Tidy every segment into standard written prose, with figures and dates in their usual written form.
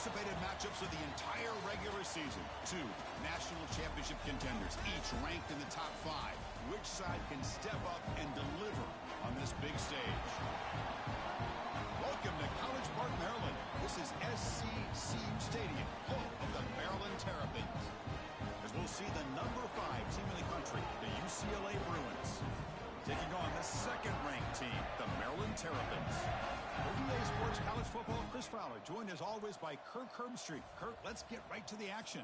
anticipated matchups of the entire regular season. Two national championship contenders, each ranked in the top 5. Which side can step up and deliver on this big stage? Welcome to College Park, Maryland. This is SCC Stadium, home of the Maryland Terrapins. As we'll see the number 5 team in the country, the UCLA Bruins, taking on the second-ranked team, the Maryland Terrapins. For EA Sports College Football, Chris Fowler, joined as always by Kirk Herbstreit. Kirk, let's get right to the action.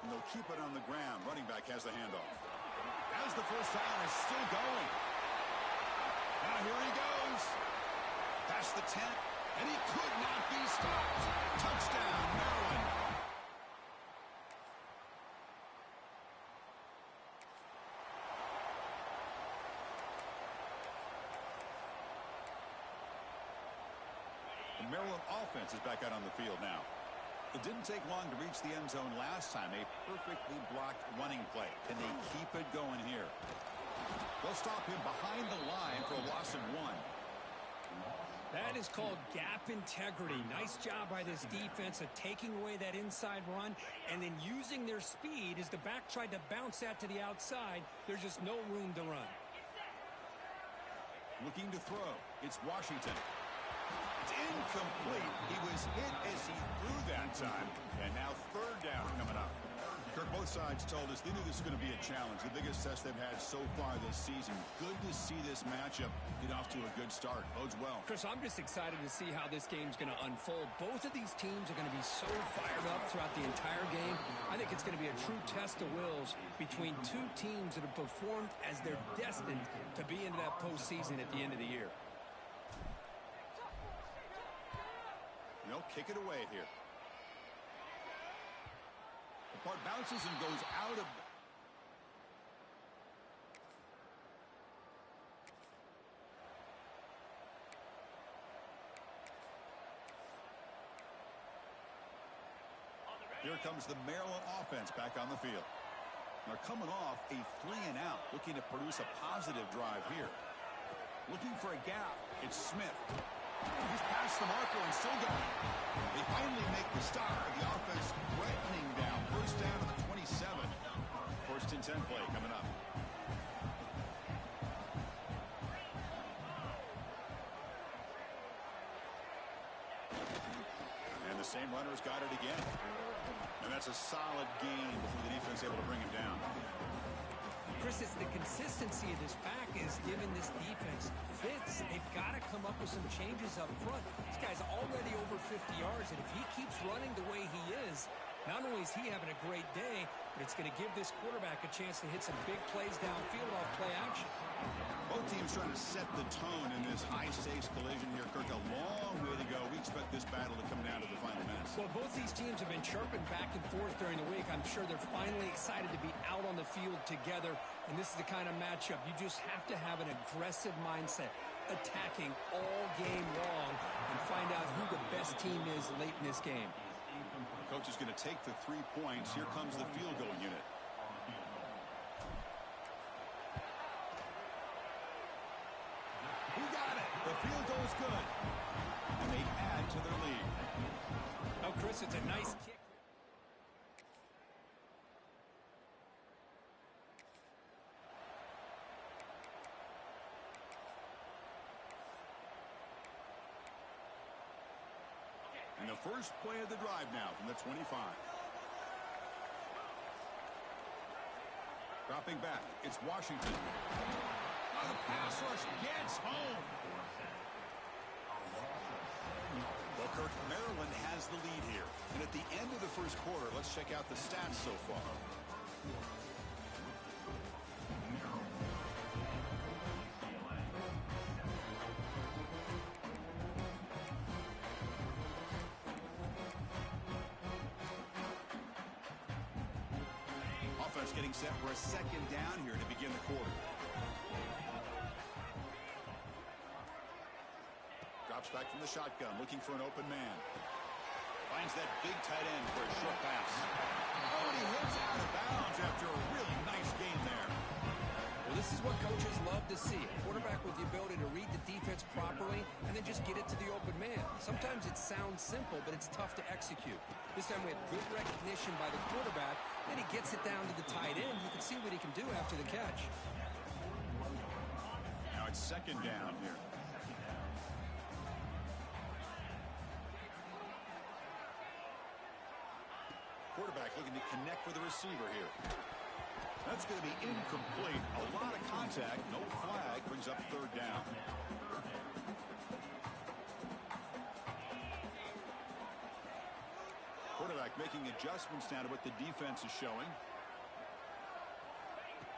And they'll keep it on the ground. Running back has the handoff. As the first down is still going. Now here he goes. Past the 10. And he could not be stopped. Touchdown, Maryland. The Maryland offense is back out on the field now. It didn't take long to reach the end zone last time. A perfectly blocked running play. Can they keep it going here? They'll stop him behind the line for a loss of 1. That is called gap integrity. Nice job by this defense of taking away that inside run and then using their speed as the back tried to bounce that to the outside. There's just no room to run. Looking to throw. It's Washington. It's incomplete. He was hit as he threw that time. And now third down coming up. Kirk, both sides told us they knew this was going to be a challenge. The biggest test they've had so far this season. Good to see this matchup get off to a good start. Bodes well. Chris, I'm just excited to see how this game's going to unfold. Both of these teams are going to be so fired up throughout the entire game. I think it's going to be a true test of wills between two teams that have performed as they're destined to be into that postseason at the end of the year. They'll kick it away here. The part bounces and goes out of... Here comes the Maryland offense back on the field. They're coming off a 3-and-out, looking to produce a positive drive here. Looking for a gap. It's Smith. He's past the marker and still going. They finally make the stop. The offense threatening down. First down to the 27. First and 10 play coming up. And the same runner's got it again. And that's a solid gain before the defense able to bring him down. Chris, it's the consistency of this back is giving this defense fits. They've got to come up with some changes up front. This guy's already over 50 yards, and if he keeps running the way he is, not only is he having a great day, but it's going to give this quarterback a chance to hit some big plays downfield off play action. Both teams trying to set the tone in this high-stakes collision here. Kirk, a long way to go. We expect this battle to come down to the final minutes. Well, both these teams have been chirping back and forth during the week. I'm sure they're finally excited to be out on the field together, and this is the kind of matchup you just have to have an aggressive mindset, attacking all game long and find out who the best team is late in this game. Coach is going to take the 3 points. Here comes the field goal unit. He got it. The field goal is good. And they add to their lead. Oh, Chris, it's a nice kick. And the first play of the drive now from the 25. Dropping back, it's Washington. Oh, the pass rush gets home. Well, Kirk, Maryland has the lead here. And at the end of the first quarter, let's check out the stats so far. Offense getting set for a second down here to begin the quarter. Drops back from the shotgun, looking for an open man. Finds that big tight end for a short pass. Oh, and he hits out of bounds after a really nice game there. Well, this is what coaches love to see. A quarterback with the ability to read the defense properly and then just get it to the open man. Sometimes it sounds simple, but it's tough to execute. This time we have good recognition by the quarterback. Then he gets it down to the tight end. You can see what he can do after the catch. Now it's second down here. Quarterback looking to connect with the receiver here. That's going to be incomplete. A lot of contact. No flag. Brings up third down. Quarterback making adjustments now to what the defense is showing.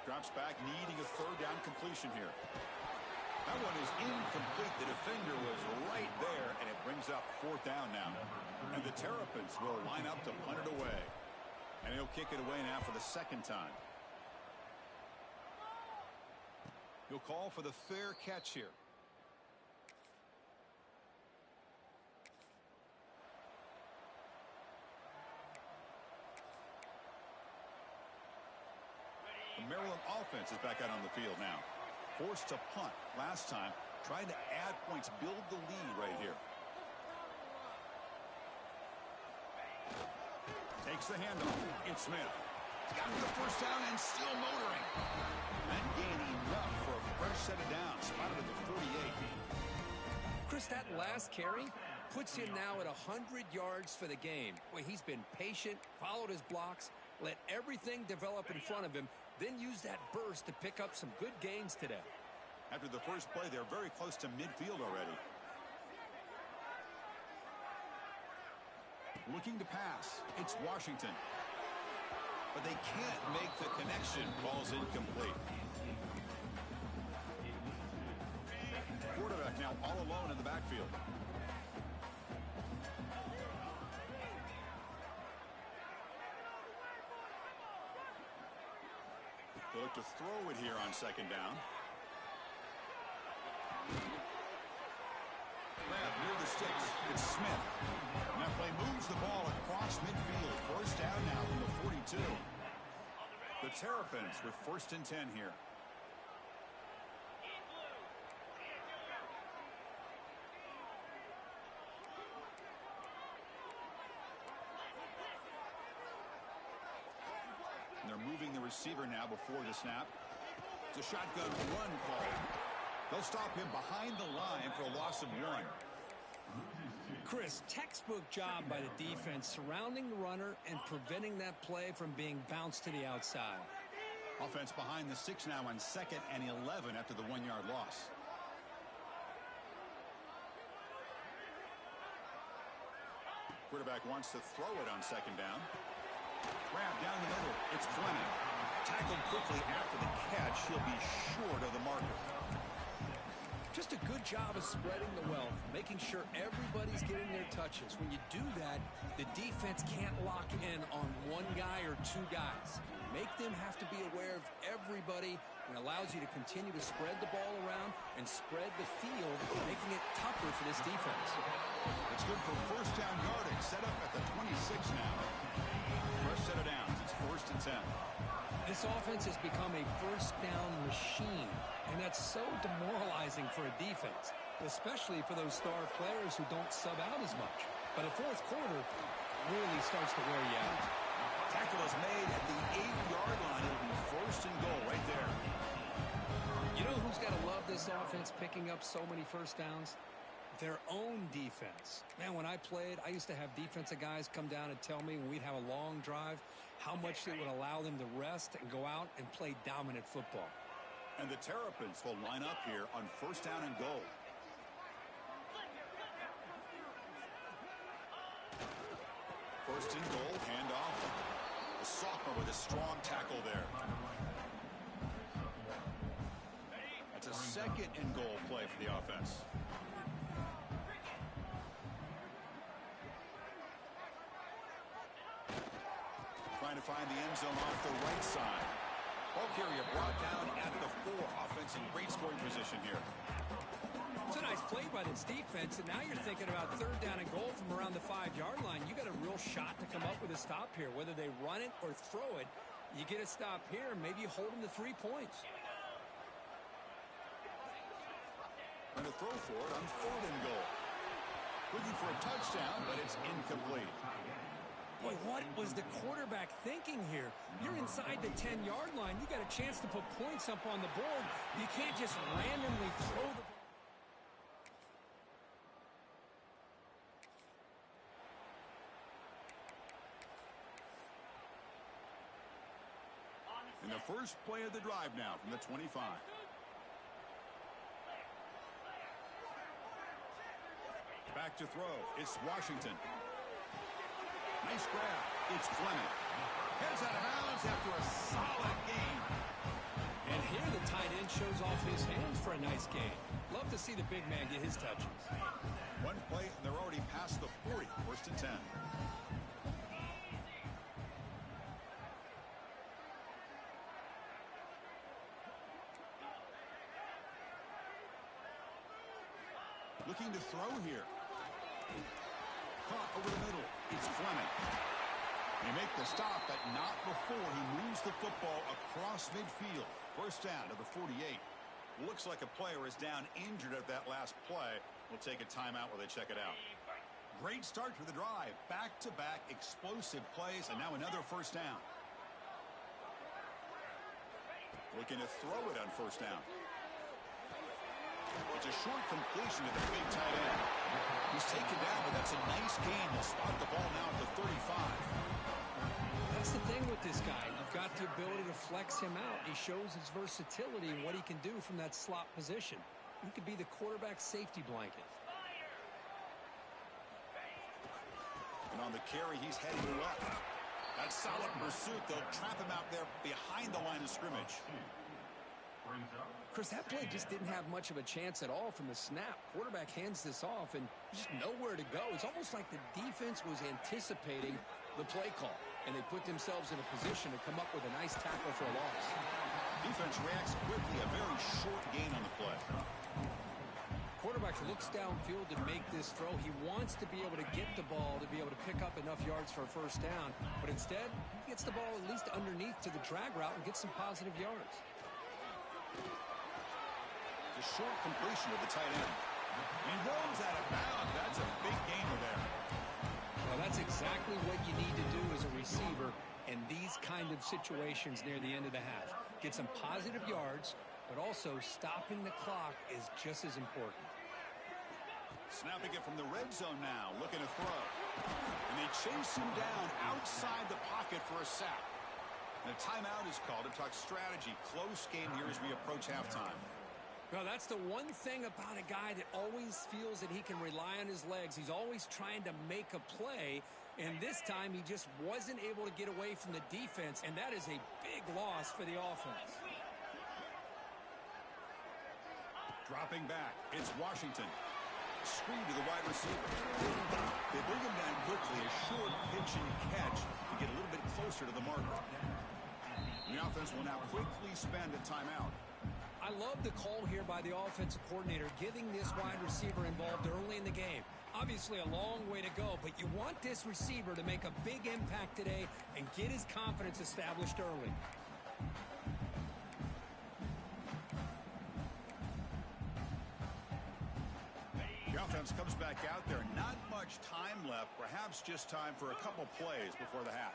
Drops back, needing a third down completion here. That one is incomplete. The defender was right there, and it brings up fourth down now. And the Terrapins will line up to punt it away. And he'll kick it away now for the second time. He'll call for the fair catch here. The Maryland offense is back out on the field now. Forced to punt last time. Trying to add points, build the lead right here. Takes the handoff. It's Smith. He's got the first down and still motoring. And gaining enough for a fresh set of downs. Spotted at the 48. Chris, that last carry puts him now at 100 yards for the game. Well, he's been patient, followed his blocks, let everything develop in front of him, then use that burst to pick up some good gains today. After the first play, they're very close to midfield already. Looking to pass. It's Washington. But they can't make the connection. Ball's incomplete. Quarterback now all alone in the backfield. They look to throw it here on second down. Grab near the sticks. It's Smith. And that play moves the ball across midfield. First down now from the 42. The Terrapins with first and 10 here. And they're moving the receiver now before the snap. It's a shotgun run call. They'll stop him behind the line for a loss of 1. Chris, textbook job by the defense surrounding the runner and preventing that play from being bounced to the outside. Offense behind the 6 now on 2nd and 11 after the 1-yard loss. Quarterback wants to throw it on second down. Grab down the middle. It's Fleming. Tackled quickly after the catch. He'll be short of the marker. Just a good job of spreading the wealth, making sure everybody's getting their touches. When you do that, the defense can't lock in on one guy or two guys. Make them have to be aware of everybody, and allows you to continue to spread the ball around and spread the field, making it tougher for this defense. It's good for first down yardage. Set up at the 26 now. Fresh set of downs. It's first and 10. This offense has become a first down machine, and that's so demoralizing for a defense, especially for those star players who don't sub out as much. But a fourth quarter really starts to wear you out. Tackle is made at the 8-yard line. It'll be first and goal right there. You know who's got to love this offense picking up so many first downs? Their own defense. Man, when I played, I used to have defensive guys come down and tell me when we'd have a long drive how much it would allow them to rest and go out and play dominant football. And the Terrapins will line up here on first down and goal. First and goal, handoff. The sophomore with a strong tackle there. That's a second and goal play for the offense. Trying to find the end zone off the right side. Ball carrier brought down at the 4. Offense in great scoring position here. It's a nice Nice play by this defense, and now you're thinking about third down and goal from around the 5-yard line. You got a real shot to come up with a stop here. Whether they run it or throw it, you get a stop here, maybe you hold them to 3 points. And a throw for it on 3rd and goal. Looking for a touchdown, but it's incomplete. Boy, what was the quarterback thinking here? You're inside the 10-yard line. You got a chance to put points up on the board. You can't just randomly throw the ball. In the first play of the drive now from the 25. Back to throw. It's Washington. Nice grab. It's Fleming. Heads out of bounds after a solid gain. And here the tight end shows off his hands for a nice gain. Love to see the big man get his touches. One play, and they're already past the 40. 1st and 10. Looking to throw here. Caught over the middle. It's Fleming. They make the stop, but not before he moves the football across midfield. 1st down to the 48. Looks like a player is down injured at that last play. We'll take a timeout while they check it out. Great start to the drive. Back-to-back explosive plays, and now another 1st down. Looking to throw it on 1st down. It's a short completion to the big tight end. He's taken down, but that's a nice gain. He'll spot the ball now at the 35. That's the thing with this guy. You've got the ability to flex him out. He shows his versatility and what he can do from that slot position. He could be the quarterback safety blanket. And on the carry, he's heading left. That solid pursuit, they'll trap him out there behind the line of scrimmage. Chris, that play just didn't have much of a chance at all from the snap. Quarterback hands this off, and just nowhere to go. It's almost like the defense was anticipating the play call, and they put themselves in a position to come up with a nice tackle for a loss. Defense reacts quickly, a very short gain on the play. Quarterback looks downfield to make this throw. He wants to be able to get the ball to be able to pick up enough yards for a 1st down, but instead, he gets the ball at least underneath to the drag route and gets some positive yards. A short completion of the tight end. He rolls out of bounds. That's a big gainer there. Well, that's exactly what you need to do as a receiver in these kind of situations near the end of the half. Get some positive yards, but also stopping the clock is just as important. Snapping it from the red zone now, looking to throw. And they chase him down outside the pocket for a sack. And a timeout is called to talk strategy. Close game here as we approach halftime. Well, that's the one thing about a guy that always feels that he can rely on his legs. He's always trying to make a play, and this time he just wasn't able to get away from the defense, and that is a big loss for the offense. Dropping back, it's Washington. Screen to the wide receiver. They bring him down quickly, a short pitch and catch to get a little bit closer to the marker. The offense will now quickly spend a timeout. I love the call here by the offensive coordinator, getting this wide receiver involved early in the game. Obviously a long way to go, but you want this receiver to make a big impact today and get his confidence established early. The offense comes back out there. Not much time left, perhaps just time for a couple plays before the half.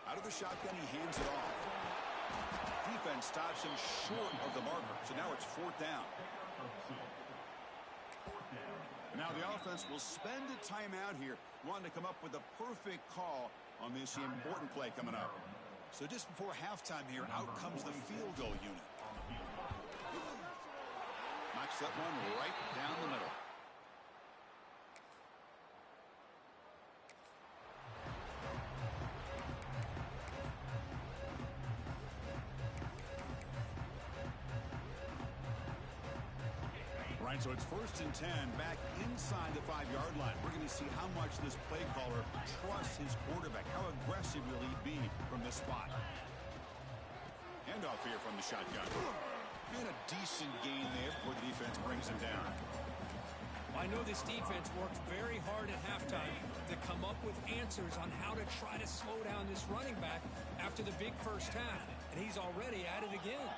Out of the shotgun, he hands it off. Defense stops him short of the marker, so now it's 4th down. Now the offense will spend a timeout here, wanting to come up with a perfect call on this important play coming up. So just before halftime here, out comes the field goal unit. Knocks that one right down the middle. So it's 1st and 10 back inside the 5-yard line. We're going to see how much this play caller trusts his quarterback. How aggressive will he be from this spot? Handoff. handoff here from the shotgun. And a decent gain there before the defense brings him down. I know this defense worked very hard at halftime to come up with answers on how to try to slow down this running back after the big first half, and he's already at it again.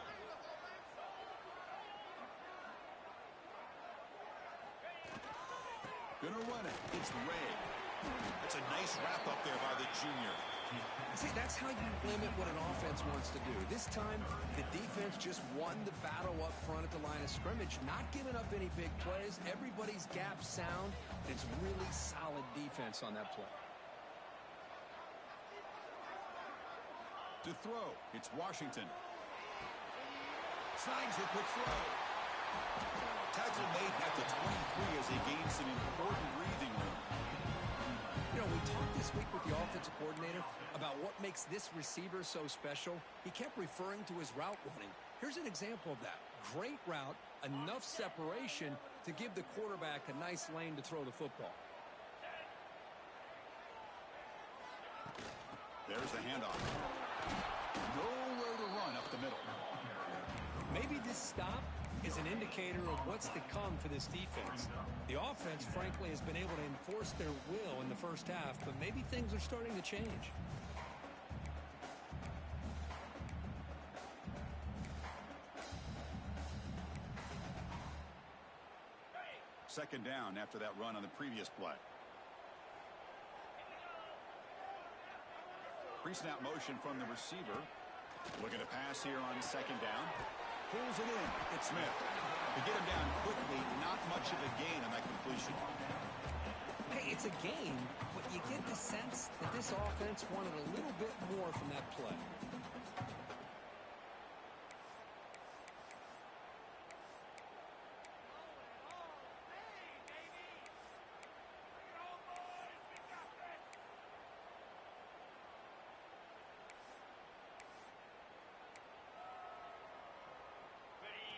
Gonna run it. It's Ray. That's a nice wrap up there by the junior. See, that's how you limit what an offense wants to do. This time, the defense just won the battle up front at the line of scrimmage, not giving up any big plays. Everybody's gap sound. It's really solid defense on that play. To throw, it's Washington. Signs the quick throw. Tackle made at the 23 as he gains some important breathing room. You know, we talked this week with the offensive coordinator about what makes this receiver so special. He kept referring to his route running. Here's an example of that. Great route, enough separation to give the quarterback a nice lane to throw the football. There's the handoff. Nowhere to run up the middle. Maybe this stop is an indicator of what's to come for this defense. The offense, frankly, has been able to enforce their will in the first half, but maybe things are starting to change. Second down after that run on the previous play. Pre-snap motion from the receiver. Looking to pass here on second down. Pulls it in. It's Smith. To get him down quickly, not much of a gain on that completion. Hey, it's a gain, but you get the sense that this offense wanted a little bit more from that play.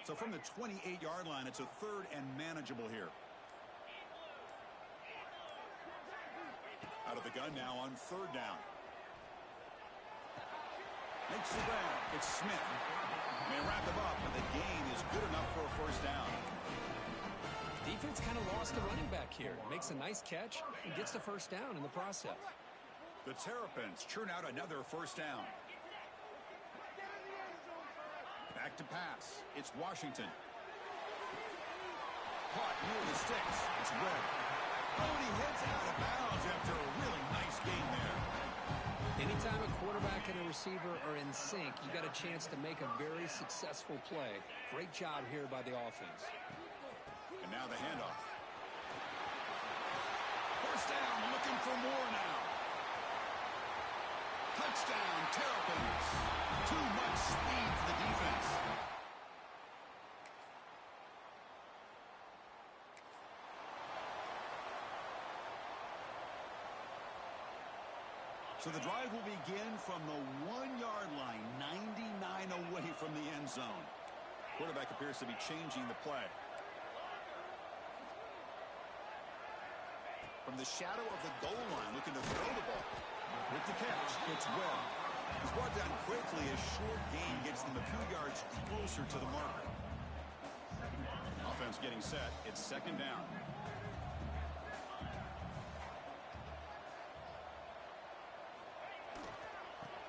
So from the 28-yard line, it's a third and manageable here. Out of the gun now on third down. Makes the grab. It's Smith. May wrap him up, but the gain is good enough for a first down. Defense kind of lost the running back here. Makes a nice catch and gets the first down in the process. The Terrapins churn out another first down. Back to pass. It's Washington. Caught near the sticks. It's Webb. Oh, and he heads out of bounds after a really nice gain there. Anytime a quarterback and a receiver are in sync, you got a chance to make a very successful play. Great job here by the offense. And now the handoff. First down, looking for more now. Touchdown, Terrapins. Too much speed for the defense. So the drive will begin from the 1-yard line, 99 away from the end zone. Quarterback appears to be changing the play. From the shadow of the goal line, looking to throw the ball. With the catch, it's Webb. He's brought down quickly. A short gain gets them a few yards closer to the marker. Offense getting set. It's second down.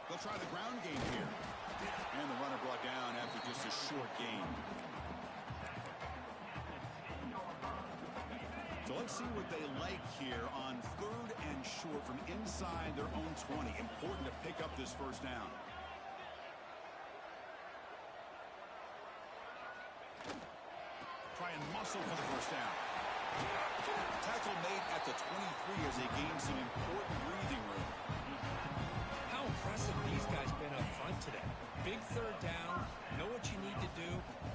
They'll try the ground game here. And the runner brought down after just a short gain. So let's see what they like here on third and short from inside their own 20. Important to pick up this first down. Try and muscle for the first down. Tackle made at the 23 as they gain some important breathing room. How impressive these guys been up front today. Big third down, know what you need to do,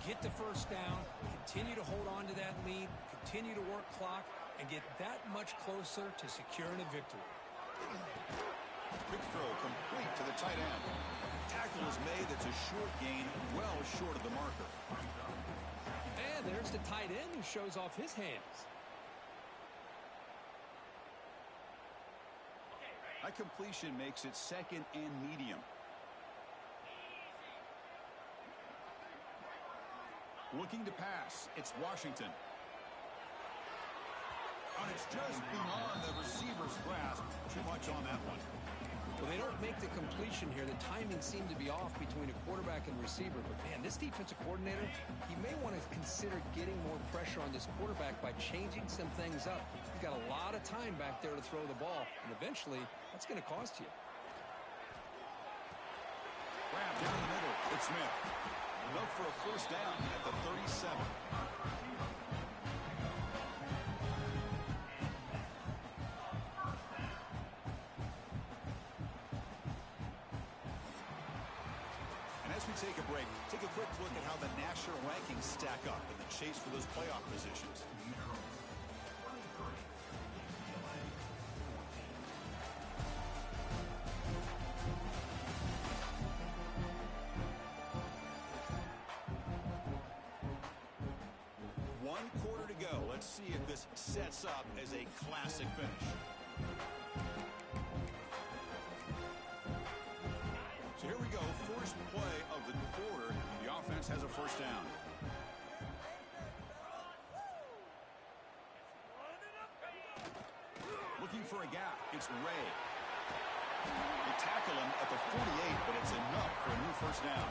get the first down, continue to hold on to that lead, continue to work clock, and get that much closer to securing a victory. Quick throw complete to the tight end. Tackle is made. That's a short gain, well short of the marker. And there's the tight end who shows off his hands. That completion makes it second and medium. Looking to pass. It's Washington. And it's just beyond the receiver's grasp. Too much on that one. Well, they don't make the completion here. The timing seemed to be off between a quarterback and receiver. But, man, this defensive coordinator, he may want to consider getting more pressure on this quarterback by changing some things up. He's got a lot of time back there to throw the ball, and eventually that's going to cost you. Grab down the middle. It's Smith. Look for a first down at the 37. As we take a break, take a quick look at how the national rankings stack up in the chase for those playoff positions. One quarter to go. Let's see if this sets up as a classic finish. So here we go, first play of the quarter. The offense has a first down. Looking for a gap. It's Ray. They tackle him at the 48, but it's enough for a new first down.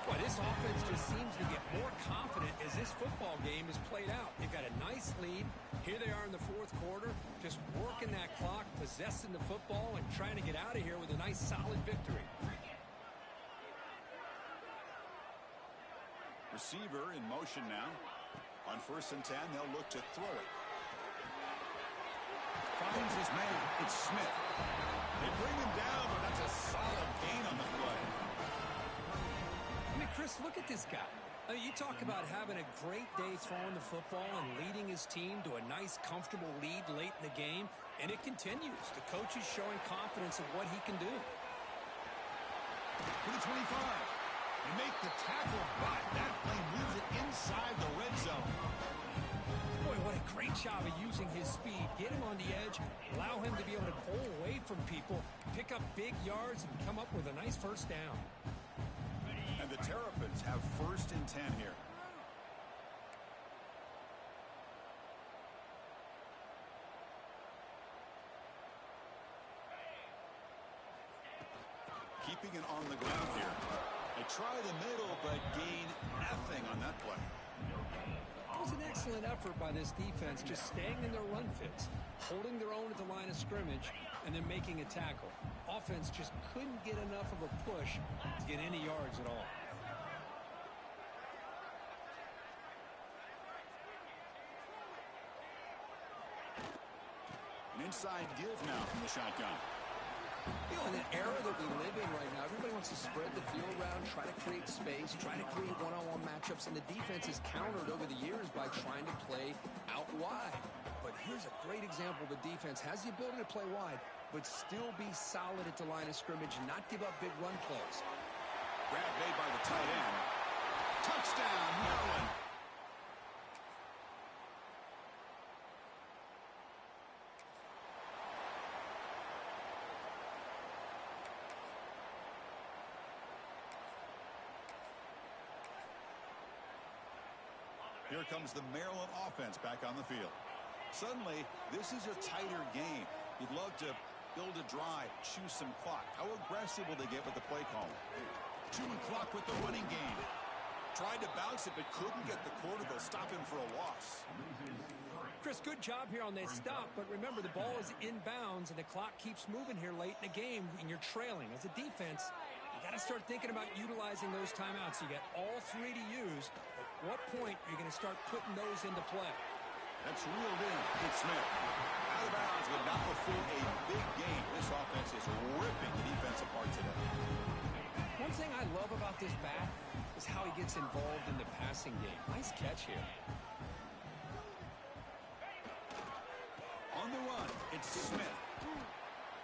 Boy, this offense just seems to get more confident as this football game is played out. They've got a nice lead. Here they are in the fourth quarter, just working that clock, possessing the football, and trying to get out of here with a nice, solid victory. Receiver in motion now. On 1st and 10, they'll look to throw it. Finds his man. It's Smith. They bring him down, but that's a solid gain on the play. I mean, Chris, look at this guy. I mean, you talk about having a great day throwing the football and leading his team to a nice, comfortable lead late in the game, and it continues. The coach is showing confidence of what he can do. To the 25. They make the tackle, but that play moves it inside the red zone. Boy, what a great job of using his speed. Get him on the edge, allow him to be able to pull away from people, pick up big yards, and come up with a nice first down. And the Terrapins have 1st and 10 here. Keeping it on the ground here. They try the middle, but gain nothing on that play. It was an excellent effort by this defense, just staying in their run fits, holding their own at the line of scrimmage, and then making a tackle. Offense just couldn't get enough of a push to get any yards at all. An inside give now from the shotgun. You know, in the era that we live in right now, everybody wants to spread the field around, try to create space, try to create one-on-one matchups, and the defense is countered over the years by trying to play out wide. But here's a great example. The defense has the ability to play wide, but still be solid at the line of scrimmage and not give up big run plays. Grab made by the tight end. Touchdown, Maryland. Here comes the Maryland offense back on the field. Suddenly, this is a tighter game. You'd love to build a drive, choose some clock. How aggressive will they get with the play call? Chewing clock with the running game. Tried to bounce it, but couldn't get the quarter. They'll stop him for a loss. Chris, good job here on that stop, but remember, the ball is inbounds, and the clock keeps moving here late in the game, and you're trailing. As a defense, you got to start thinking about utilizing those timeouts. You got all three to use. At what point are you going to start putting those into play? That's reeled in. It's Smith. Out of bounds, but not before a big gain. This offense is ripping the defense apart today. One thing I love about this back is how he gets involved in the passing game. Nice catch here. On the run, it's Smith.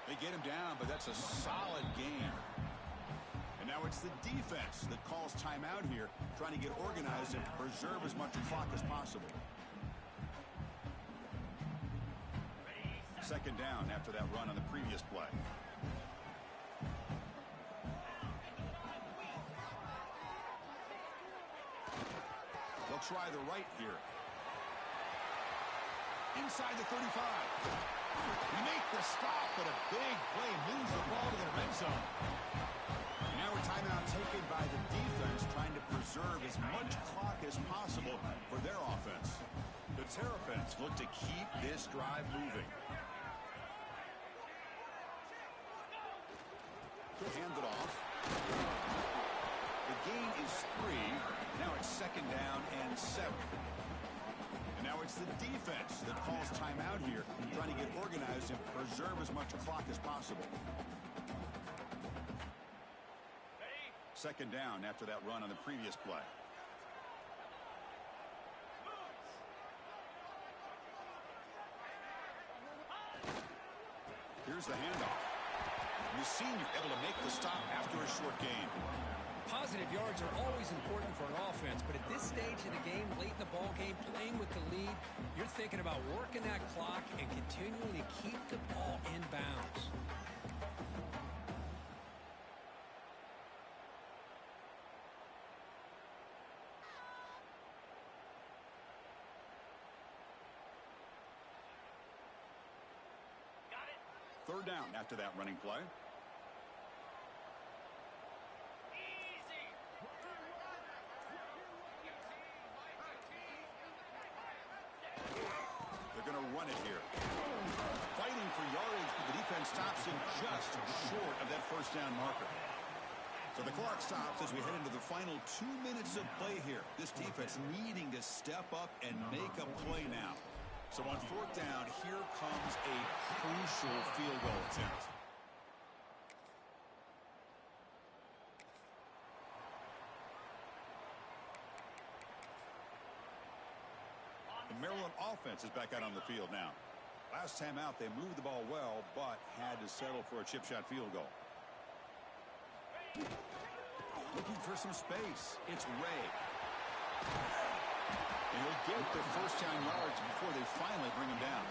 They get him down, but that's a solid gain. And now it's the defense that calls timeout here, trying to get organized and preserve as much clock as possible. Second down after that run on the previous play. try the right here. Inside the 35. We make the stop, but a big play moves the ball to the red zone. Now a timeout taken by the defense, trying to preserve as much clock as possible for their offense. The Terrapins look to keep this drive moving. Hand it off. The gain is 3. Now it's 2nd down and 7. And now it's the defense that calls timeout here, trying to get organized and preserve as much clock as possible. 2nd down after that run on the previous play. Here's the handoff. The senior able to make the stop after a short gain. Positive yards are always important for an offense, but at this stage of the game, late in the ball game, playing with the lead, you're thinking about working that clock and continuing to keep the ball in bounds. Third down after that running play. They're going to run it here. Fighting for yardage, but the defense stops him just short of that 1st down marker. So the clock stops as we head into the final 2 minutes of play here. This defense needing to step up and make a play now. So on 4th down, here comes a crucial field goal attempt. The Maryland offense is back out on the field now. Last time out, they moved the ball well, but had to settle for a chip shot field goal. Looking for some space. It's Ray. And he'll get the 1st down yards before they finally bring him down.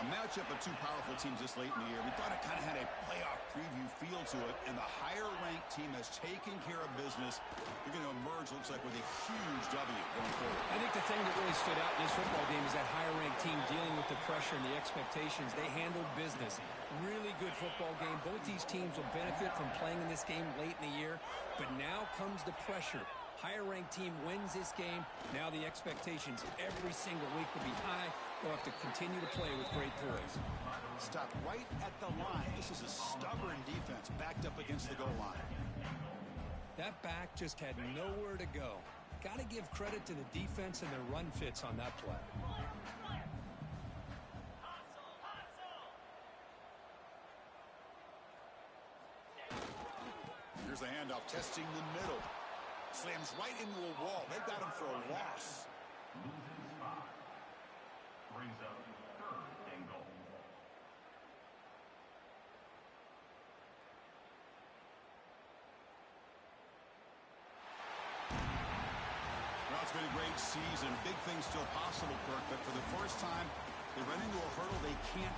A matchup of 2 powerful teams this late in the year. We thought it kind of had a playoff preview feel to it, and the higher-ranked team has taken care of business. They're going to emerge, looks like, with a huge W going forward. I think the thing that really stood out in this football game is that higher-ranked team dealing with the pressure and the expectations. They handled business. Really good football game. Both these teams will benefit from playing in this game late in the year, but now comes the pressure. Higher-ranked team wins this game. Now the expectations every single week will be high. They'll have to continue to play with great poise. Stop right at the line. This is a stubborn defense backed up against the goal line. That back just had nowhere to go. Got to give credit to the defense and their run fits on that play. Here's the handoff, testing the middle. Slams right into a wall. They've got him for a loss. Brings up 3rd and goal. Well, it's been a great season. Big things still possible, Kirk, but for the first time, they run into a hurdle they can't